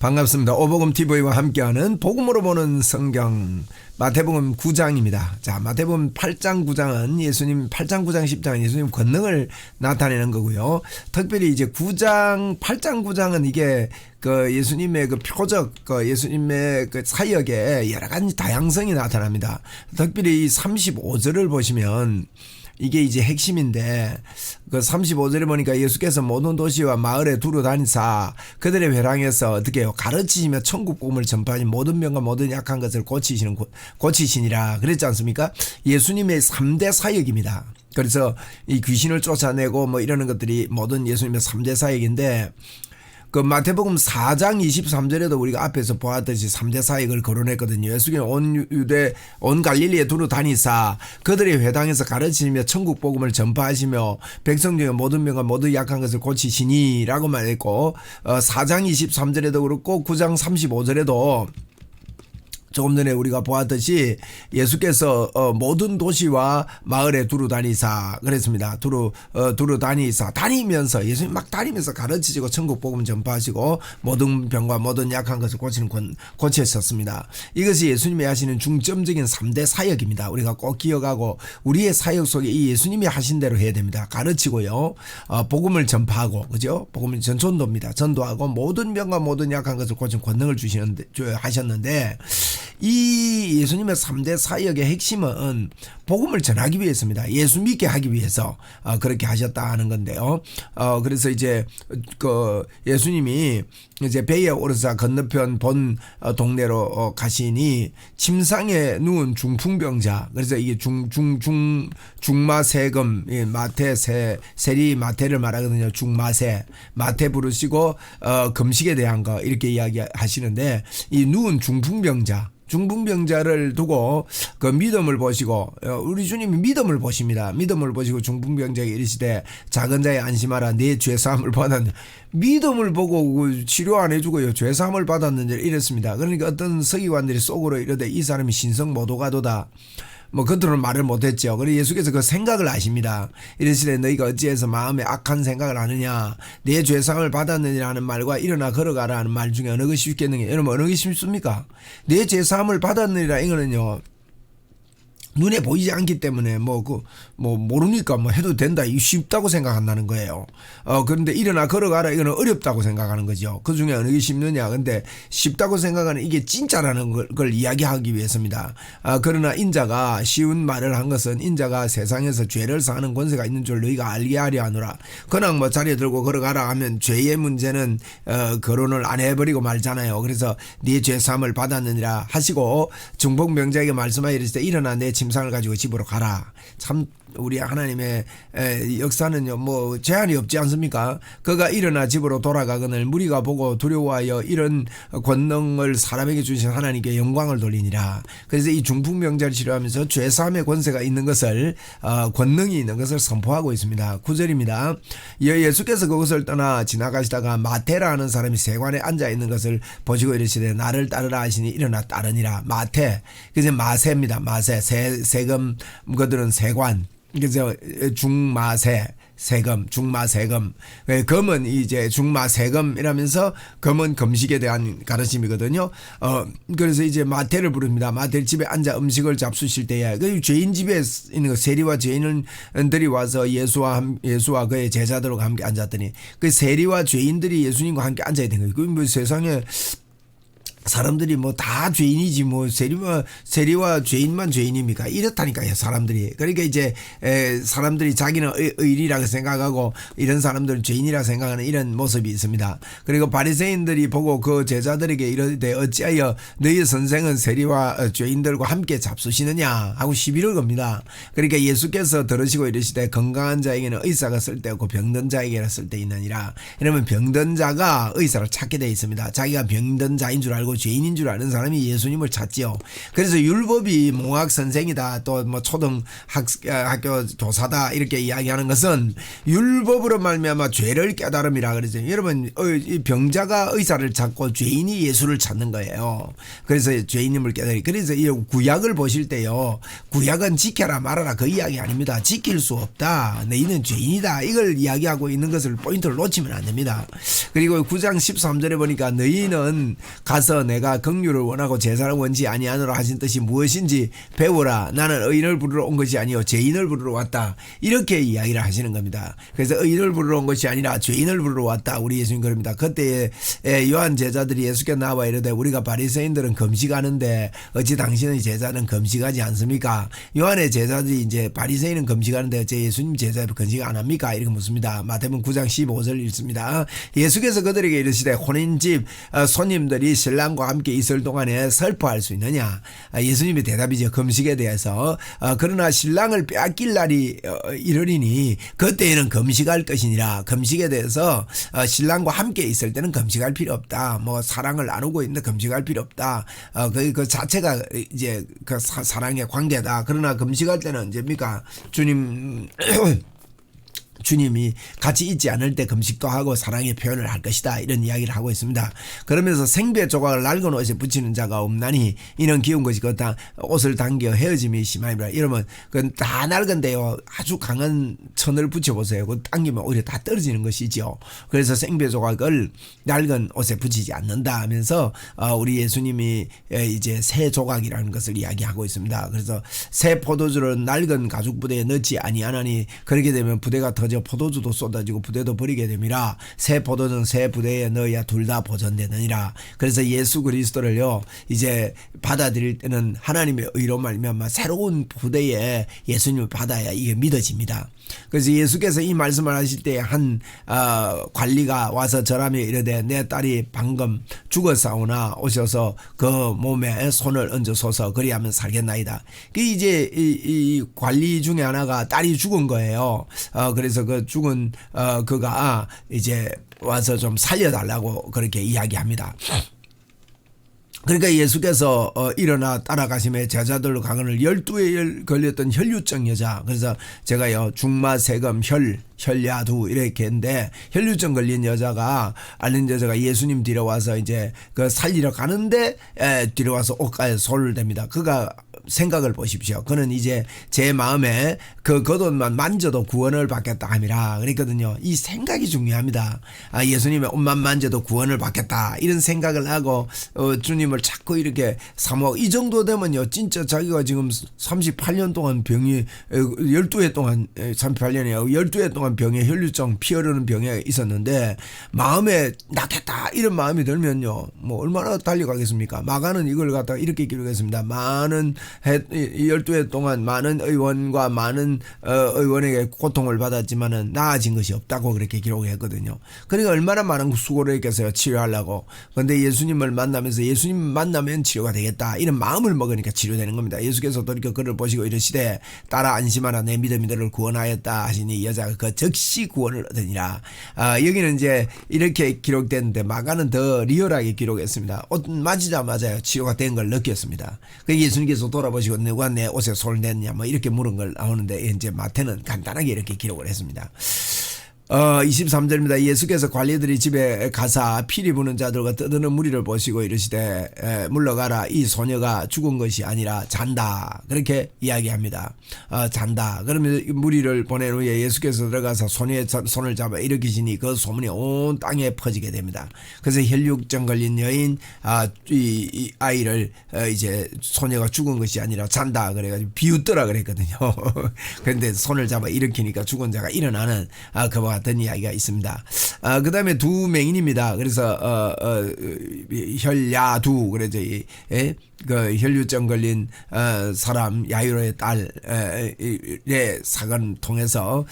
반갑습니다. 오복음 TV와 함께하는 복음으로 보는 성경 마태복음 9장입니다. 자, 마태복음 8장 9장은 예수님 8장 9장 10장은 예수님 권능을 나타내는 거고요. 특별히 이제 9장 8장 9장은 이게 그 예수님의 그 표적, 그 예수님의 그 사역에 여러 가지 다양성이 나타납니다. 특별히 이 35절을 보시면 이게 이제 핵심인데 그 35절에 보니까 예수께서 모든 도시와 마을에 두루 다니사 그들의 회당에서 어떻게 해요? 가르치시며 천국 복음을 전파하신 모든 병과 모든 약한 것을 고치시니라 그랬지 않습니까? 예수님의 3대 사역입니다. 그래서 이 귀신을 쫓아내고 뭐 이러는 것들이 모든 예수님의 3대 사역인데 그 마태복음 4장 23절에도 우리가 앞에서 보았듯이 3대 사역을 거론했거든요. 예수께서 온 유대 온 갈릴리에 두루 다니사 그들의 회당에서 가르치며 천국 복음을 전파하시며 백성 중에 모든 병과 모든 약한 것을 고치시니라고 말했고 4장 23절에도 그렇고 9장 35절에도 조금 전에 우리가 보았듯이 예수께서 모든 도시와 마을에 두루 다니사 그랬습니다. 두루 다니사 다니면서 예수님 막 다니면서 가르치시고 천국 복음 전파하시고 모든 병과 모든 약한 것을 고치셨습니다. 이것이 예수님이 하시는 중점적인 3대 사역입니다. 우리가 꼭 기억하고 우리의 사역 속에 이 예수님이 하신 대로 해야 됩니다. 가르치고요. 복음을 전파하고 그죠? 전도입니다. 전도하고 모든 병과 모든 약한 것을 고치는 권능을 하셨는데 이 예수님의 3대 사역의 핵심은 복음을 전하기 위해서입니다. 예수 믿게 하기 위해서 그렇게 하셨다 하는 건데요. 그래서 이제 그 예수님이 이제 배에 오르사 건너편 본 동네로 가시니 침상에 누운 중풍병자 그래서 이게 중마세금 마태 세리 마태를 말하거든요. 중마세 마태 부르시고 금식에 대한 거 이렇게 이야기하시는데 이 누운 중풍병자를 두고 그 믿음을 보시고 우리 주님이 믿음을 보십니다. 믿음을 보시고 중풍병자에게 이르시되 작은 자에 안심하라 내 죄사함을 받았느냐. 믿음을 보고 치료 안 해주고요. 죄사함을 받았느냐 이랬습니다. 그러니까 어떤 서기관들이 속으로 이르되 이 사람이 신성모독하도다. 뭐 겉으로는 말을 못했죠. 그래서 예수께서 그 생각을 아십니다. 이르시되 너희가 어찌해서 마음에 악한 생각을 하느냐. 내 죄상을 받았느냐는 말과 일어나 걸어가라 하는 말 중에 어느 것이 쉽겠느냐. 여러분 어느 것이 쉽습니까? 내 죄사함을 받았느니라 이거는요. 눈에 보이지 않기 때문에 모르니까 해도 된다. 이 쉽다고 생각한다는 거예요. 그런데 일어나 걸어가라 이거는 어렵다고 생각하는 거죠. 그 중에 어느 게 쉽느냐. 근데 쉽다고 생각하는 이게 진짜라는 걸 이야기하기 위해서입니다. 그러나 인자가 쉬운 말을 한 것은 인자가 세상에서 죄를 사하는 권세가 있는 줄 너희가 알게 하려 하노라. 그냥 자리에 들고 걸어가라 하면 죄의 문제는 거론을 안 해버리고 말잖아요. 그래서 네 죄사함을 받았느니라 하시고 중풍병자에게 말씀하여 이르시되 일어나 내 침상을 가지고 집으로 가라. 참 우리 하나님의 역사는요 제한이 없지 않습니까? 그가 일어나 집으로 돌아가거늘 무리가 보고 두려워하여 이런 권능을 사람에게 주신 하나님께 영광을 돌리니라. 그래서 이 중풍병자를 치료하면서 죄사함의 권세가 있는 것을 권능이 있는 것을 선포하고 있습니다. 9절입니다. 예수께서 그것을 떠나 지나가시다가 마태라 하는 사람이 세관에 앉아 있는 것을 보시고 이르시되 나를 따르라 하시니 일어나 따르니라. 마태 그래서 마세입니다. 마세 세금 그들은 세관 그래서 중마세금 금은 이제 중마세금이라면서 금은 금식에 대한 가르침이거든요. 그래서 이제 마태를 부릅니다. 마태 집에 앉아 음식을 잡수실 때에 그 죄인 집에 있는 그 세리와 죄인들이 와서 예수와 그의 제자들과 함께 앉았더니 그 세리와 죄인들이 예수님과 함께 앉아야 되는 거예요. 그 세상에 사람들이 다 죄인이지 세리와 죄인만 죄인입니까? 이렇다니까요 사람들이. 그러니까 이제 사람들이 자기는 의리라고 생각하고 이런 사람들은 죄인이라고 생각하는 이런 모습이 있습니다. 그리고 바리새인들이 보고 그 제자들에게 이르되 어찌하여 너희 선생은 세리와 죄인들과 함께 잡수시느냐 하고 시비를 겁니다. 그러니까 예수께서 들으시고 이르시되 건강한 자에게는 의사가 쓸데없고 병든 자에게는 쓸데 있느니라. 이러면 병든 자가 의사를 찾게 되어 있습니다. 자기가 병든 자인 줄 알고 알고 죄인인 줄 아는 사람이 예수님을 찾지요. 그래서 율법이 몽학 선생이다, 또 뭐 초등 학교 교사다 이렇게 이야기하는 것은 율법으로 말미암아 죄를 깨달음이라 그러죠. 여러분, 이 병자가 의사를 찾고 죄인이 예수를 찾는 거예요. 그래서 죄인임을 깨달이. 그래서 이 구약을 보실 때요, 구약은 지켜라 말아라 그 이야기 아닙니다. 지킬 수 없다, 너희는 죄인이다, 이걸 이야기하고 있는 것을 포인트를 놓치면 안 됩니다. 그리고 9장 13절에 보니까 너희는 가서 내가 긍휼을 원하고 제사를 원치 아니하노라 하신 뜻이 무엇인지 배우라. 나는 의인을 부르러 온 것이 아니요 죄인을 부르러 왔다, 이렇게 이야기를 하시는 겁니다. 그래서 의인을 부르러 온 것이 아니라 죄인을 부르러 왔다, 우리 예수님 그럽니다. 그때 요한 제자들이 예수께 나와 이르되 우리가 바리새인들은 금식하는데 어찌 당신의 제자는 금식하지 않습니까? 요한의 제자들이 이제 바리새인은 금식하는데 제 예수님 제자들 금식 안 합니까? 이렇게 묻습니다. 마태복음 9장 15절 읽습니다. 예수께서 그들에게 이르시되 혼인집 손님들이 신랑과 함께 있을 동안에 슬퍼할 수 있느냐? 예수님의 대답이죠. 금식에 대해서. 그러나 신랑을 빼앗길 날이 이르리니 그때에는 금식할 것이니라. 금식에 대해서 신랑과 함께 있을 때는 금식할 필요 없다. 뭐 사랑을 나누고 있는데 금식할 필요 없다. 그 자체가 이제 그 사랑의 관계다. 그러나 금식할 때는 언제입니까? 주님이 같이 있지 않을 때 금식도 하고 사랑의 표현을 할 것이다, 이런 이야기를 하고 있습니다. 그러면서 생배 조각을 낡은 옷에 붙이는 자가 없나니 이는 기운 것이 그렇다. 옷을 당겨 헤어짐이 심하니라. 이러면 그건 다 낡은데요, 아주 강한 천을 붙여보세요. 그 당기면 오히려 다 떨어지는 것이죠. 그래서 생배 조각을 낡은 옷에 붙이지 않는다 하면서 우리 예수님이 이제 새 조각이라는 것을 이야기하고 있습니다. 그래서 새 포도주를 낡은 가죽 부대에 넣지 아니하나니 그렇게 되면 부대가 터져 포도주도 쏟아지고 부대도 버리게 됨이라. 새 포도는 새 부대에 넣어야 둘 다 보존되느니라. 그래서 예수 그리스도를요 이제 받아들일 때는 하나님의 의로 말미암아 새로운 부대에 예수님을 받아야 이게 믿어집니다. 그래서 예수께서 이 말씀을 하실 때 한 관리가 와서 절하며 이르되 내 딸이 방금 죽었사오나 오셔서 그 몸에 손을 얹어소서 그리하면 살겠나이다. 이제 이 관리 중에 하나가 딸이 죽은 거예요. 그래서 그 죽은 그가 이제 와서 좀 살려달라고 그렇게 이야기합니다. 그러니까 예수께서 일어나 따라가심에 제자들로 가거늘 12에 걸렸던 혈류증 여자, 그래서 제가요 중마 세금 혈야두 이렇게 했는데 혈류증 걸린 여자가 앓는 여자가 예수님 뒤로 와서 이제 그 살리러 가는데 뒤로 와서 옷가에 손을 댑니다. 그가 생각을 보십시오. 그는 이제 제 마음에 그 겉옷만 만져도 구원을 받겠다 함이라 그랬거든요. 이 생각이 중요합니다. 예수님의 옷만 만져도 구원을 받겠다, 이런 생각을 하고 주님을 자꾸 이렇게 사모하고, 이 정도 되면요 진짜 자기가 지금 38년 동안 병이 12해 동안 38년이에요. 12해 동안 병에 혈류증 피 흐르는 병에 있었는데 마음에 낫겠다 이런 마음이 들면요 뭐 얼마나 달려가겠습니까? 마가는 이걸 갖다가 이렇게 기록했습니다. 많은 12해 동안 많은 의원과 많은 의원에게 고통을 받았지만은 나아진 것이 없다고 그렇게 기록했거든요. 그러니까 얼마나 많은 수고를 했겠어요, 치료하려고. 그런데 예수님을 만나면서 예수님 만나면 치료가 되겠다, 이런 마음을 먹으니까 치료되는 겁니다. 예수께서 돌이켜 그를 보시고 이르시되 딸아 안심하라, 내 믿음이 너를 구원하였다 하시니 이 여자가 그 즉시 구원을 얻으니라. 여기는 이제 이렇게 기록됐는데 마가는 더 리얼하게 기록했습니다. 옷 맞이자마자 치료가 된 걸 느꼈습니다. 그 예수님께서 돌아보시고 누가 내 옷에 손을 댔냐 뭐 이렇게 물은 걸 나오는데 이제 마태는 간단하게 이렇게 기록을 했습니다. 23절입니다. 예수께서 관리들이 집에 가사 피리 부는 자들과 떠드는 무리를 보시고 이르시되 물러가라, 이 소녀가 죽은 것이 아니라 잔다, 그렇게 이야기합니다. 잔다. 그러면 무리를 보낸 후에 예수께서 들어가서 소녀의 손을 잡아 일으키시니 그 소문이 온 땅에 퍼지게 됩니다. 그래서 혈류증 걸린 여인 이 아이를 이제 소녀가 죽은 것이 아니라 잔다 그래가지고 비웃더라 그랬거든요. 그런데 손을 잡아 일으키니까 죽은 자가 일어나는 그와 같은 이야기가 있습니다. 그 다음에 두 맹인입니다. 그래서 혈야두, 그래서 그 혈류증 걸린 사람 야이로의 딸의 사건을 통해서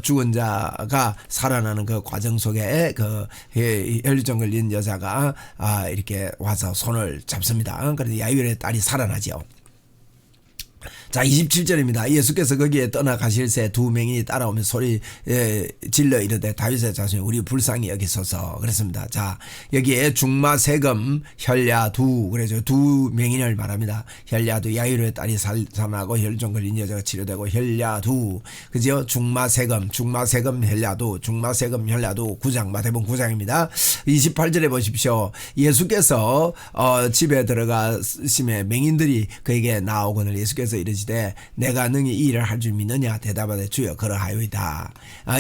죽은 자가 살아나는 그 과정 속에 그 혈류증 걸린 여자가 이렇게 와서 손을 잡습니다. 그래서 야이로의 딸이 살아나죠. 자, 27절입니다. 예수께서 거기에 떠나가실 새 두 맹인이 따라오면 소리 질러 이르되 다윗의 자손이 우리 불쌍히 여기소서 그랬습니다. 자, 여기에 중마 세금 혈야 두 그래서 두 맹인을 말합니다. 혈야 두 야이로의 딸이 살아나고 혈종 걸린 여자가 치료되고 혈야 두 그죠? 중마 세금 혈야 두 중마 세금 혈야 두 9장 마태복음 9장입니다. 28절에 보십시오. 예수께서 집에 들어가심에 맹인들이 그에게 나오거늘 예수께서 이르시되 내가 능히 이 일을 할 줄 믿느냐 대답하되 주여 그러하요이다.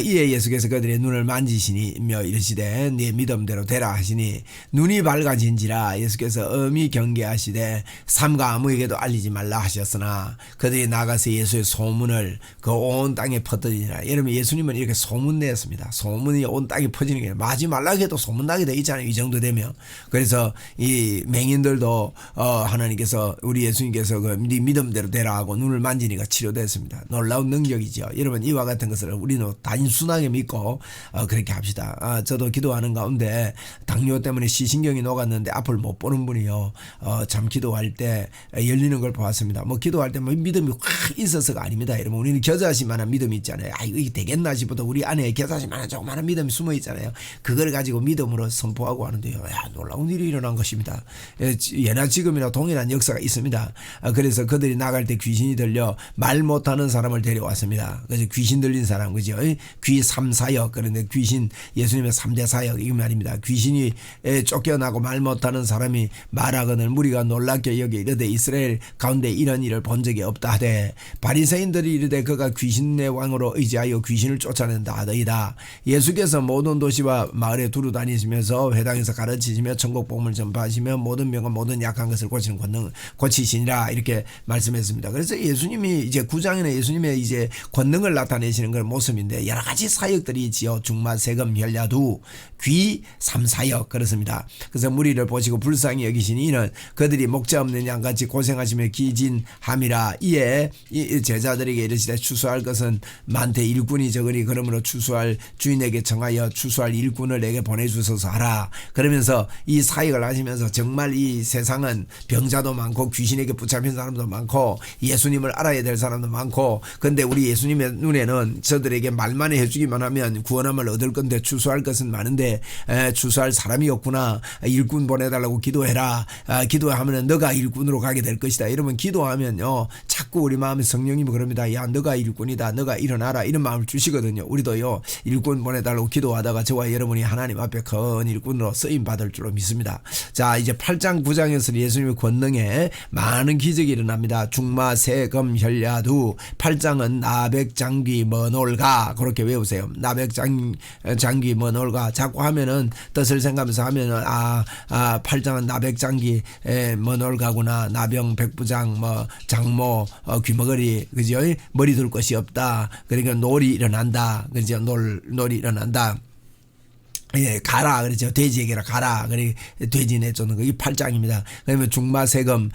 이에 예수께서 그들의 눈을 만지시니며 이르시되 네 믿음대로 되라 하시니 눈이 밝아진지라. 예수께서 엄히 경계하시되 삼가 아무에게도 알리지 말라 하셨으나 그들이 나가서 예수의 소문을 그 온 땅에 퍼뜨리니라. 여러분 예수님은 이렇게 소문 냈습니다. 소문이 온 땅에 퍼지는 게 마지 말라 해도 소문나게 돼 있잖아요. 이 정도 되면. 그래서 이 맹인들도 하나님께서 우리 예수님께서 그 네 믿음대로 되라 하고 눈을 만지니까 치료됐습니다. 놀라운 능력이죠. 여러분 이와 같은 것을 우리는 단순하게 믿고 그렇게 합시다. 저도 기도하는 가운데 당뇨 때문에 시신경이 녹았는데 앞을 못 보는 분이요. 참 기도할 때 열리는 걸 보았습니다. 뭐 기도할 때 뭐 믿음이 확 있어서가 아닙니다. 여러분 우리는 겨자씨만한 믿음이 있잖아요. 이게 되겠나 싶어도 우리 안에 겨자씨만한 조그마한 믿음이 숨어 있잖아요. 그걸 가지고 믿음으로 선포하고 하는데요. 놀라운 일이 일어난 것입니다. 예나 지금이나 동일한 역사가 있습니다. 그래서 그들이 나갈 때 귀신이 들려 말 못하는 사람을 데려왔습니다. 그래서 귀신 들린 사람 그죠? 귀 3, 4역 그런데 귀신 예수님의 3대 사역 이 말입니다. 귀신이 쫓겨나고 말 못하는 사람이 말하거늘 무리가 놀랍게 여기 이르되 이스라엘 가운데 이런 일을 본 적이 없다 하되 바리새인들이 이르되 그가 귀신의 왕으로 의지하여 귀신을 쫓아낸다 하더이다. 예수께서 모든 도시와 마을에 두루 다니시면서 회당에서 가르치시며 천국 복음을 전파하시며 모든 병과 모든 약한 것을 고치는 권능 고치시니라 이렇게 말씀했습니다. 그래서 예수님이 이제 9장에는 예수님의 이제 권능을 나타내시는 그 모습인데 여러 가지 사역들이 있지요. 중마 세금 혈야두 귀 3, 4역 그렇습니다. 그래서 무리를 보시고 불쌍히 여기시니 이는 그들이 목자 없는 양같이 고생하시며 기진함이라. 이에 이 제자들에게 이르시되 추수할 것은 많되 일꾼이 적으니 그러므로 추수할 주인에게 청하여 추수할 일꾼을 내게 보내주소서 하라. 그러면서 이 사역을 하시면서 정말 이 세상은 병자도 많고 귀신에게 붙잡힌 사람도 많고 예수님을 알아야 될 사람도 많고 근데 우리 예수님의 눈에는 저들에게 말만 해주기만 하면 구원함을 얻을 건데 추수할 것은 많은데 추수할 사람이 없구나. 일꾼 보내달라고 기도해라. 기도하면 너가 일꾼으로 가게 될 것이다. 이러면 기도하면요 자꾸 우리 마음에 성령님이 그럽니다. 야 너가 일꾼이다. 너가 일어나라. 이런 마음을 주시거든요. 우리도요 일꾼 보내달라고 기도하다가 저와 여러분이 하나님 앞에 큰 일꾼으로 쓰임 받을 줄로 믿습니다. 자 이제 8장 9장에서 예수님의 권능에 많은 기적이 일어납니다. 중마 세금 혈야두 8장은 나백장귀 머놀가 그렇게 외우세요. 나백장귀 머놀가 자꾸 하면은 뜻을 생각하면서 하면은 8장은 나백장귀 머놀가구나. 나병 백부장 뭐 장모 귀머거리 그죠? 머리 둘 것이 없다. 그러니까 놀이 일어난다. 그죠? 놀이 일어난다. 예, 가라. 그렇죠. 돼지에게라 가라. 그래, 돼지 내쫓는 거. 이 8장입니다. 그러면 중마세금,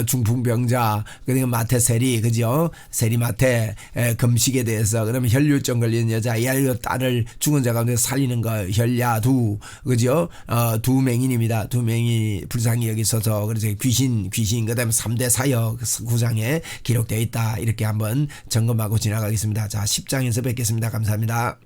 중풍병자, 그리고 마태세리, 그죠? 세리마태, 금식에 대해서, 그러면 혈류증 걸린 여자, 야유 딸을 죽은 자 가운데 살리는 거, 혈야두, 그죠? 두 맹인입니다. 두 맹인이 불쌍히 여기 있어서, 그래서 귀신, 그 다음에 3대 사역 9장에 기록되어 있다. 이렇게 한번 점검하고 지나가겠습니다. 자, 10장에서 뵙겠습니다. 감사합니다.